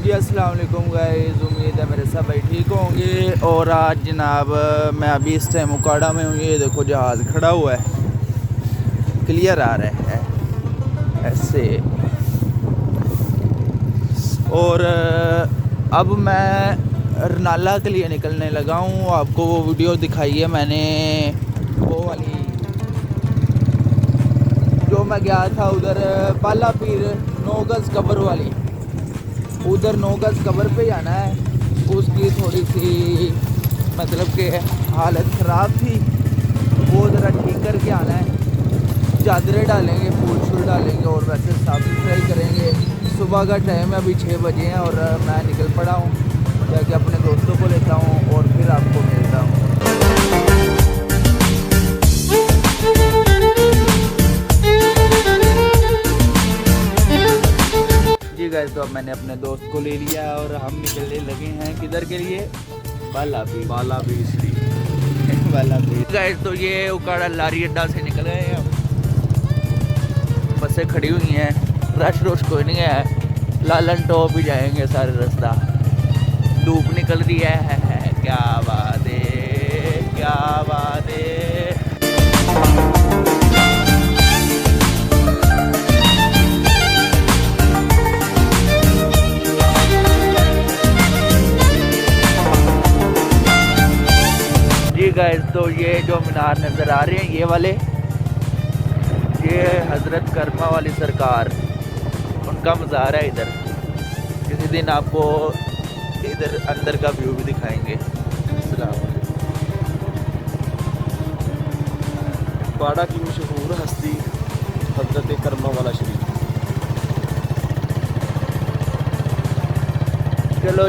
जी अस्सलाम वालेकुम गाइस, उम्मीद है मेरे सब भाई ठीक होंगे। और आज जनाब मैं अभी इस टाइम उकाड़ा में हूँ। ये देखो जहाज़ खड़ा हुआ है, क्लियर आ रहा है ऐसे। और अब मैं रनाला के लिए निकलने लगा हूँ। आपको वो वीडियो दिखाई है मैंने, वो वाली जो मैं गया था उधर बाला पीर 9 गज़ कब्र वाली, उधर 9 गज़ कब्र पे जाना है। उसकी थोड़ी सी मतलब कि हालत ख़राब थी, वो ज़रा ठीक करके आना है। चादरें डालेंगे, फूल शूल डालेंगे और वैसे साफ़ सुथराई करेंगे। सुबह का टाइम है, अभी 6 बजे हैं और मैं निकल पड़ा हूँ। जाके अपने दोस्तों को लेता हूँ और फिर आपको मिलता हूँ। जी गाइस, तो अब मैंने अपने दोस्त को ले लिया और हम निकलने लगे हैं किधर के लिए, बाला बीच बाला बीच। गाइस तो ये उकाड़ा लारी अड्डा से निकल गए हैं, बसें खड़ी हुई हैं, रश रोश कोई नहीं है। लालन टॉप ही जाएंगे सारे रास्ता। धूप निकल रही है, क्या बात है, क्या बात है। जी गाइस, तो ये जो मीनार नज़र आ रहे हैं ये वाले, ये हज़रत करमा वाली सरकार, उनका मज़ार है इधर। किसी दिन आपको इधर अंदर का व्यू भी दिखाएंगे। उकाड़ा की मशहूर हस्ती हज़रत करमा वाला शरीफ। चलो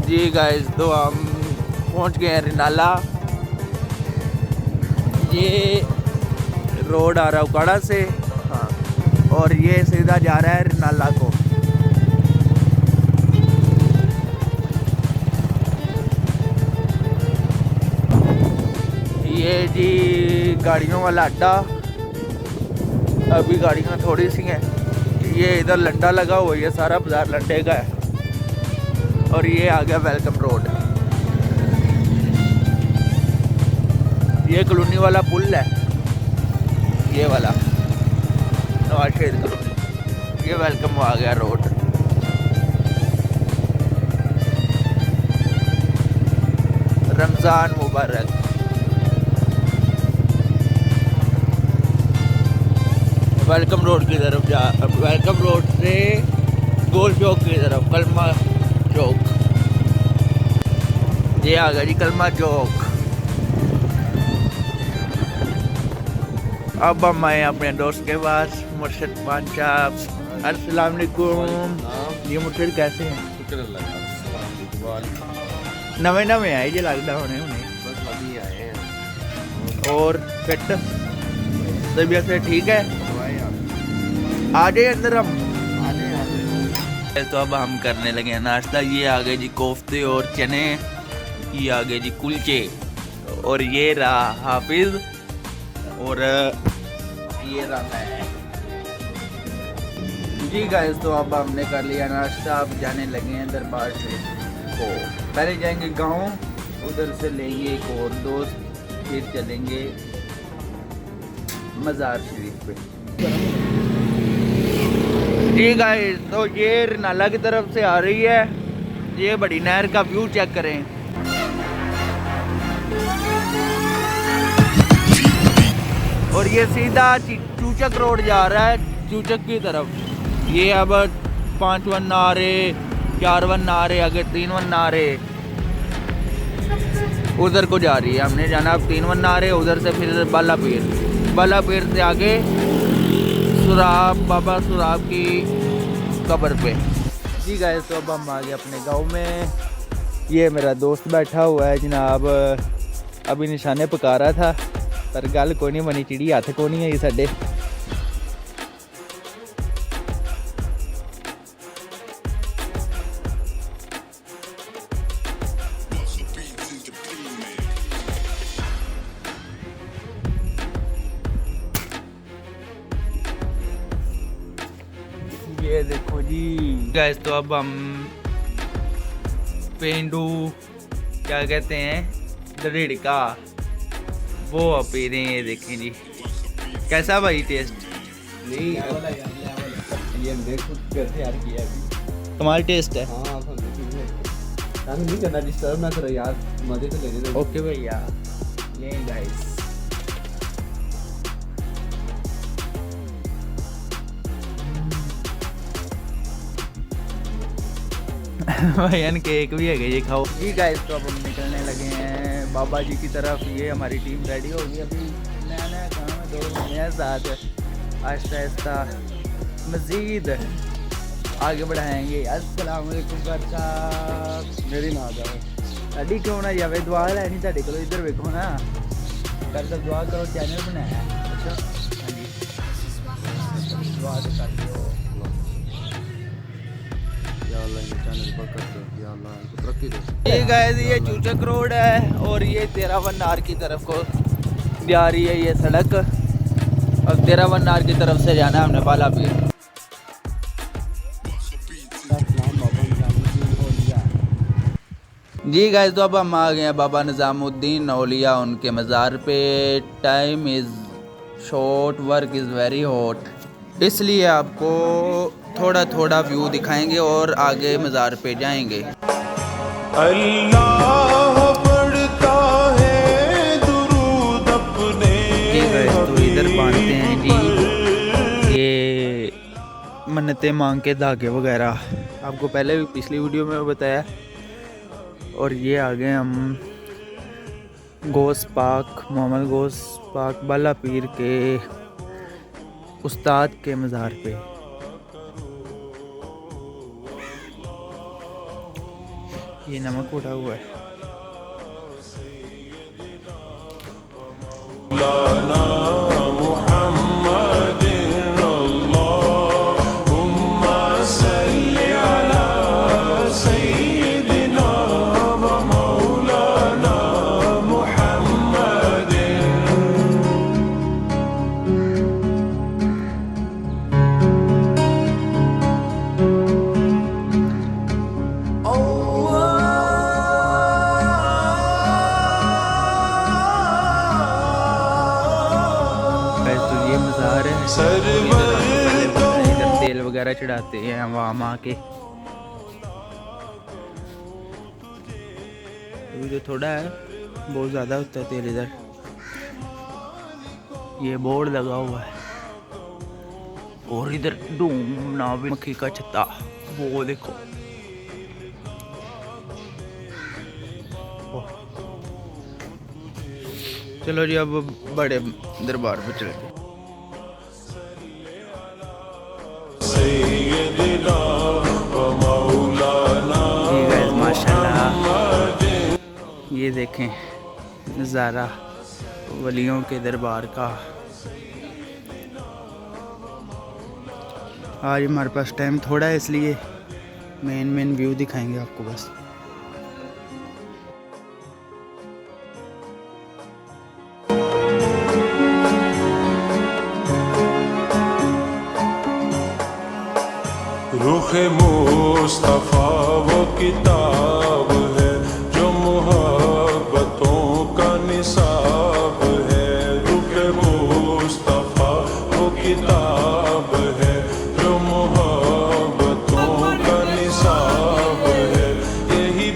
जी गाइस, तो हम पहुंच गए हैं रनाला। ये रोड आ रहा है उकाड़ा से, हाँ, और ये सीधा जा रहा है रनाला को। ये जी गाड़ियों वाला अड्डा, अभी गाड़ियाँ थोड़ी सी हैं। ये इधर लंडा लगा हुआ है, ये सारा बाजार लंडे का है। और ये आ गया वेलकम रोड। ये कॉलोनी वाला पुल है, ये वाला नवाज शहीद कॉलोनी। ये वेलकम आ गया रोड। रमज़ान मुबारक। वेलकम रोड की तरफ जा, वेलकम रोड से गोल चौक की तरफ, कलमा चौक। ये आ गया जी कलमा चौक। अब हम आए अपने दोस्त के पास, मुर्शिद पान साहब। अस्सलाम वालेकुम। ये मुर्शिद कैसे हैं? नवे नवे आए जी, लगता होने बस अभी आए हैं। और फिट तबीयत से ठीक है? आ जाए अंदर हम। तो अब हम करने लगे हैं नाश्ता। ये आ गए जी कोफ्ते और चने, ये आ गए जी कुलचे, और ये रहा हाफिज, और ये रहा मैं। जी गाइस, तो अब हमने कर लिया नाश्ता। अब जाने लगे हैं दरबार शरीफ को। पहले जाएंगे गांव, उधर से लेंगे एक और दोस्त, फिर चलेंगे मज़ार शरीफ पे। जी गाइस, तो ये रनाला की तरफ से आ रही है। ये बड़ी नहर का व्यू चेक करें। और ये सीधा चूचक रोड जा रहा है, चूचक की तरफ। ये अब 5 वन आ रहे, 4 वन आ रहे, आगे 3 वन आ रहे, उधर को जा रही है। हमने जाना अब 3 वन आ रहे, उधर से फिर बाला पीर से आगे सुराब, बाबा सुराब की कब्र पे। जी गाइस, तो अब हम आ गए अपने गांव में। ये मेरा दोस्त बैठा हुआ है जनाब, अभी निशाने पका रहा था, पर गल कोई नहीं बनी, चिड़ी हथ को नहीं है साडे। ये देखो जी, गाइस तो अब हम पेंडू क्या कहते हैं दरेड़का वो पी रहे हैं। ये देखें जी कैसा भाई टेस्ट। नहीं ये देख कैसे यार किया अभी तुम्हारा टेस्ट है। हाँ नहीं करना डिस्टर्ब ना करो यार मजे तो लेने दो। ओके भैया ये गाइस भैया केक भी है ये खाओ जी गाइस। तो अब हम निकलने लगे हैं बाबा जी की तरफ। ये हमारी टीम रेडी होगी। अभी नया नया काम है 2 महीने साथ आहिस्ता आहिस्ता मज़ीद आगे बढ़ाएंगे। अस्सलाम वालेकुम अच्छा मेरी ना आ जाओ साड़ी क्यों ना जावे दुआ लैनी ਤੁਹਾਡੇ ਕੋਲੋਂ इधर वेखो ना कर तो दुआ करो चैनल बनाया अच्छा हाँ जी दुआ तो कर दो या अल्लाह ये चैनल पर कर दो या अल्लाह इनको तरक्की दे। ये गाइस ये चूचक रोड है और ये 13 नार की तरफ को जा रही है ये सड़क। अब 13 नार की तरफ से जाना है हमने बाला पीर। जी गाइस तो अब हम आ गए हैं बाबा निज़ामुद्दीन औलिया उनके मज़ार पे। Time is short work is very hot इसलिए आपको थोड़ा थोड़ा व्यू दिखाएंगे और आगे मज़ार पे जाएंगे। अल्लाह पढ़ता है दुरूद अपने जी गाइस तो इधर बांधते हैं जी ये मन्नतें मांग के धागे वगैरह आपको पहले भी पिछली वीडियो में बताया। और ये आ गए हम गौस पाक मोहम्मद गौस पाक बाला पीर के उस्ताद के मज़ार पे। ये नमक उठा हुआ है। इधर तेल वगैरह चढ़ाते हैं वहाँ आके। अभी जो थोड़ा है बहुत ज़्यादा होता है तेल इधर। ये बोर्ड लगा हुआ है और इधर ढूंढना भी मक्खी का छत्ता वो देखो। चलो जी अब बड़े दरबार पे चलते हैं। माशाल्लाह ये देखें नज़ारा वलियों के दरबार का। आज हमारे पास टाइम थोड़ा है इसलिए मेन व्यू दिखाएंगे आपको बस। रुखे मुस्तफा वो किताब है जो मोहब्बतों का निसाब है। रुखे मुस्तफा वो किताब है जो मोहब्बतों का निसाब है। यही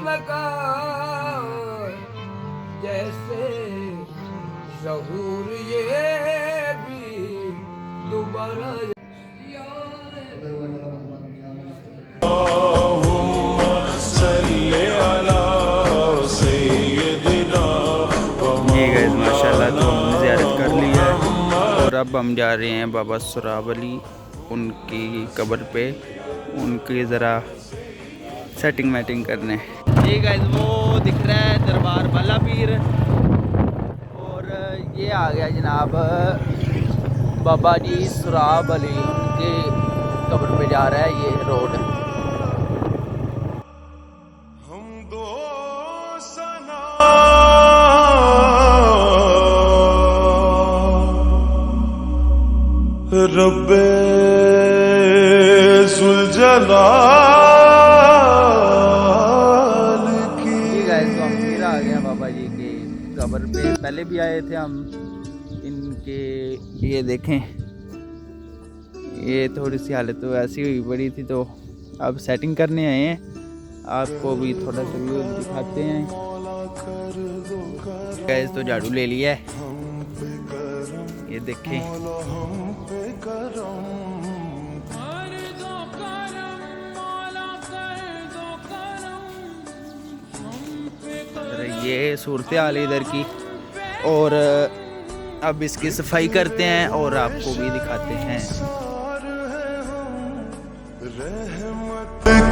लगा जैसे ज़हूर ये भी दोबारा माशाल्लाह तो हमने ज़ियारत कर ली है और अब हम जा रहे हैं बाबा सुराब अली उनकी कब्र पे उनकी ज़रा सेटिंग मैटिंग करने। ये गाइस वो दिख रहा है दरबार बाला पीर और ये आ गया जनाब बाबा जी सुराब अली उनके कब्र पे जा रहा है ये रोड। रब्बे जलाल की। गाइस तो हम फिर आ गए हैं बाबा जी के कब्र पे। पहले भी आए थे हम इनके, ये देखें ये थोड़ी सी हालत तो ऐसी हुई पड़ी थी, तो अब सेटिंग करने आए हैं। आपको भी थोड़ा सा व्यू दिखाते हैं। गैस तो झाड़ू ले लिया है, ये देखें। ये सूरत हाल है इधर की, और अब इसकी सफाई करते हैं और आपको भी दिखाते हैं।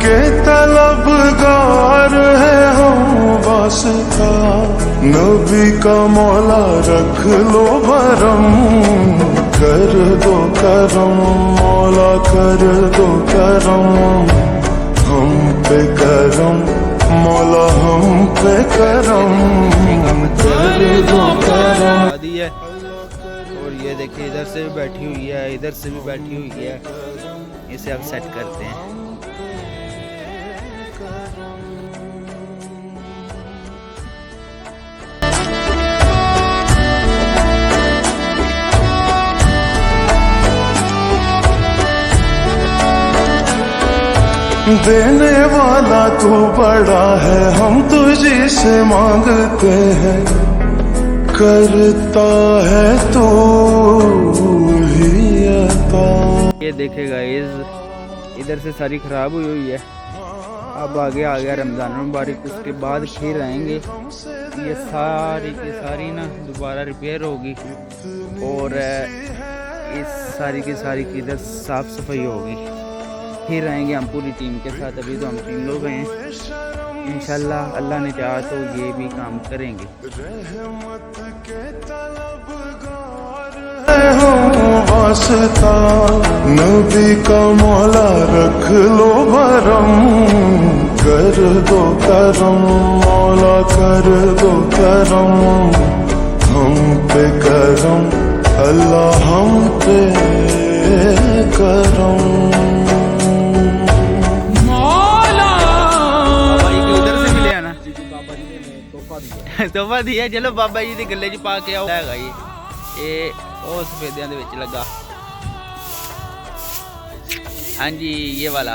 के तलबगार है हम वास्ता, नबी का मौला रख लो भरम, कर दो करम मौला कर दो करम, हम पे करम मौला हम पे करम, कर दो करम। दी है और ये देखिए इधर से भी बैठी हुई है, इधर से भी बैठी हुई है। इसे अब सेट करते हैं। देने वाला तू बड़ा है, हम तुझे से मांगते हैं, करता है तू ही अता। ये देखेगा इधर से सारी खराब हुई है। अब आगे आ गया रमज़ान मुबारक, उसके बाद फिर आएंगे। ये सारी की सारी ना दोबारा रिपेयर होगी और इस सारी की सारी की इधर साफ़ सफाई होगी। फिर आएंगे हम पूरी टीम के साथ। अभी तो हम 3 लोग हैं, इंशाल्लाह अल्लाह ने चाहा तो ये भी काम करेंगे। वास्ता नबी का मौला रख लो भरम, कर दो करम मौला कर दो करम, हम पे करम अल्लाह हम पे करम। तोहफा दिया, चलो बाबा जी के गले च पा के आओ। ये ਉਹ ਸਫੇਦਿਆਂ ਦੇ ਵਿੱਚ ਲੱਗਾ। ਹਾਂਜੀ ये वाला।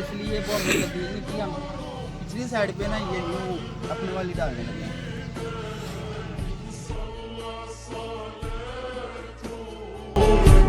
इसलिए वो हमने तब्दील नहीं की। हम पिछली साइड पे ना ये न्यू अपने वाली डालने लगे हैं।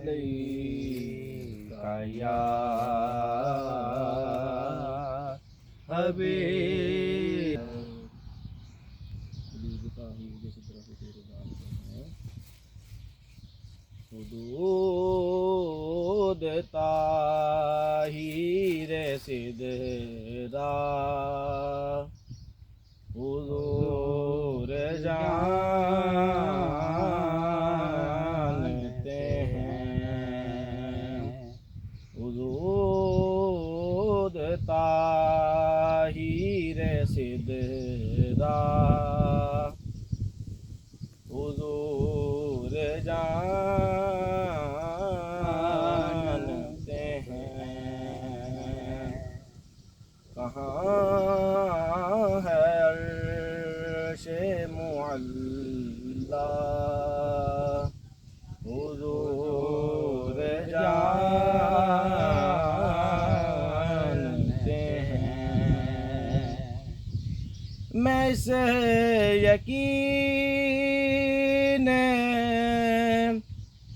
अलैका या हबीब। दुरूद ताहीरे सिदरा हुजूर जानते हैं। हुजूर ताहीरे सिदरा हुजूर जानते हैं। कहाँ है अर्शे मुअल्ला हुजूर जानते हैं। मैं इसे यकीन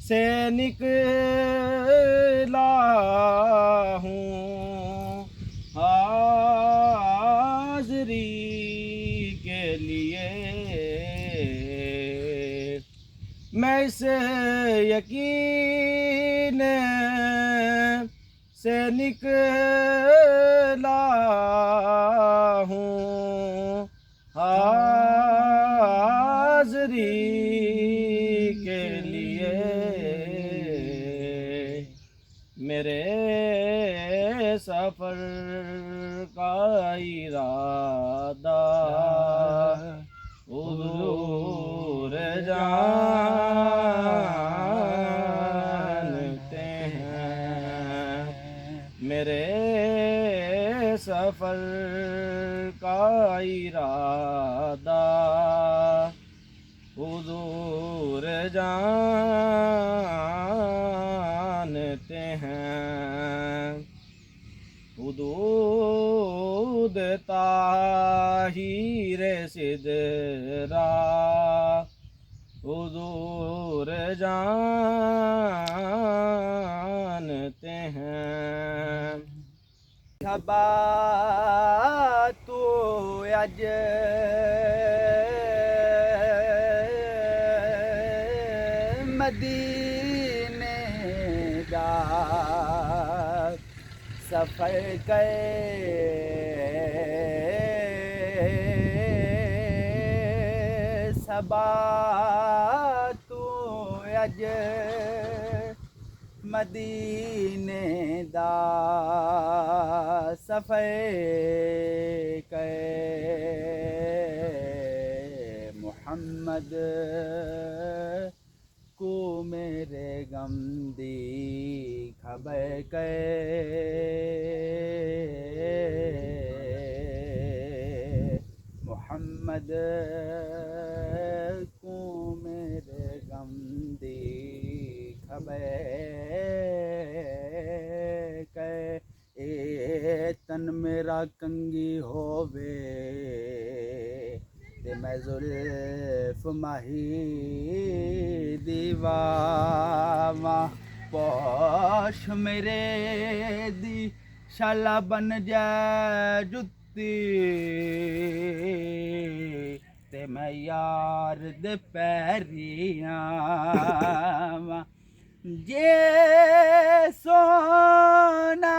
से निकला हूँ हाज़री के लिए। मैं इस यकीन से निकला हूँ हाज़री के लिए। मेरे सफ़र का इरादा हुजूर जानते हैं। मेरे सफ़र का इरादा हुजूर जानते हैं। हुदूद ताहीरे सिदरा हुजूर जानते हैं। सबा तू अज मदीने दा सफ़र करे सबा तू अज मदीने दा सफ़र करे मुहम्मद को मेरे गम दी खबर करे। मुहम्मद को मेरे गम दी खबर करे। ए तन मेरा कंगी होवे ते मैं जुल्फ माही दीवावा। पोश मेरे दी शाला बन जाए जुत्ती ते मैं यार दे पैरियां। जे सोना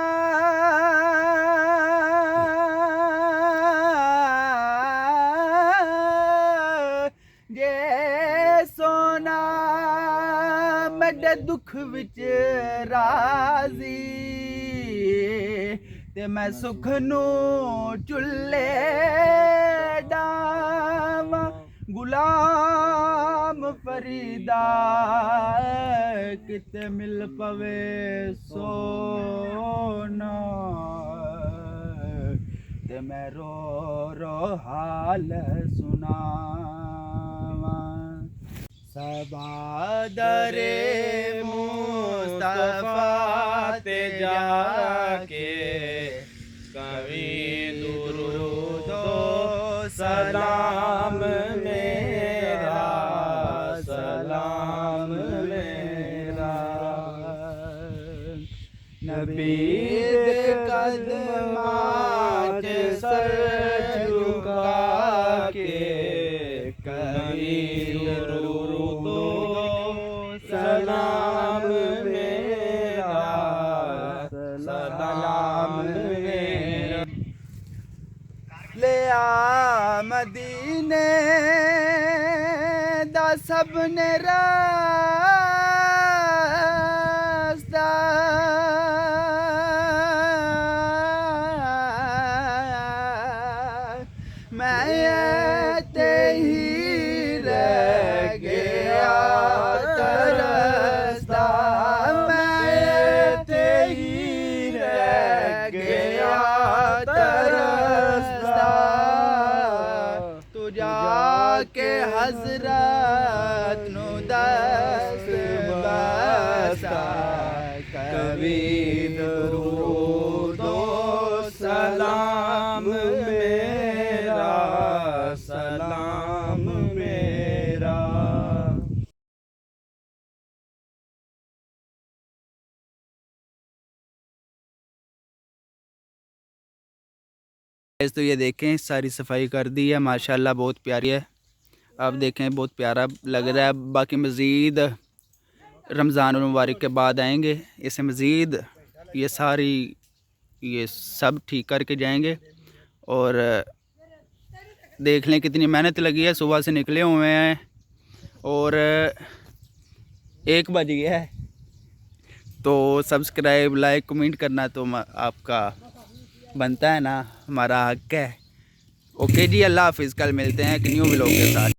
जे सोना मेरे दुख विच राजी ते मैं सुख नू चुल्ले डावा। गुलाम फरीदा किते मिल पवे सोना ते मैं रो रो हाल सुनावा। सबादरे मुस्तफा ते जाके कवि दुरूदो सलाम मेरा सलाम मेरा। नबी दे कदमां च सर झुका के कभी दुरूदो सलाम मेरा, सलाम मेरा ले आ मदीने दा सबने रास्ता मैं ते ही रह गया तरसता, मैं ते ही रह गया तरसता तू जाके हजरत नु दस बसा कभी दुरूदो सलाम मेरा, सलाम मेरा। तो ये देखें सारी सफाई कर दी है माशाल्लाह, बहुत प्यारी है। आप देखें बहुत प्यारा लग रहा है। बाकी मज़ीद रमज़ान मुबारक के बाद आएंगे, इसे मज़ीद ये सारी ये सब ठीक करके जाएंगे। और देख लें कितनी मेहनत लगी है, सुबह से निकले हुए हैं और 1 बज गया है। तो सब्सक्राइब लाइक कमेंट करना तो आपका बनता है ना, हमारा हक है। ओके जी, अल्लाह हाफिज़। कल मिलते हैं एक न्यू व्लॉग के साथ।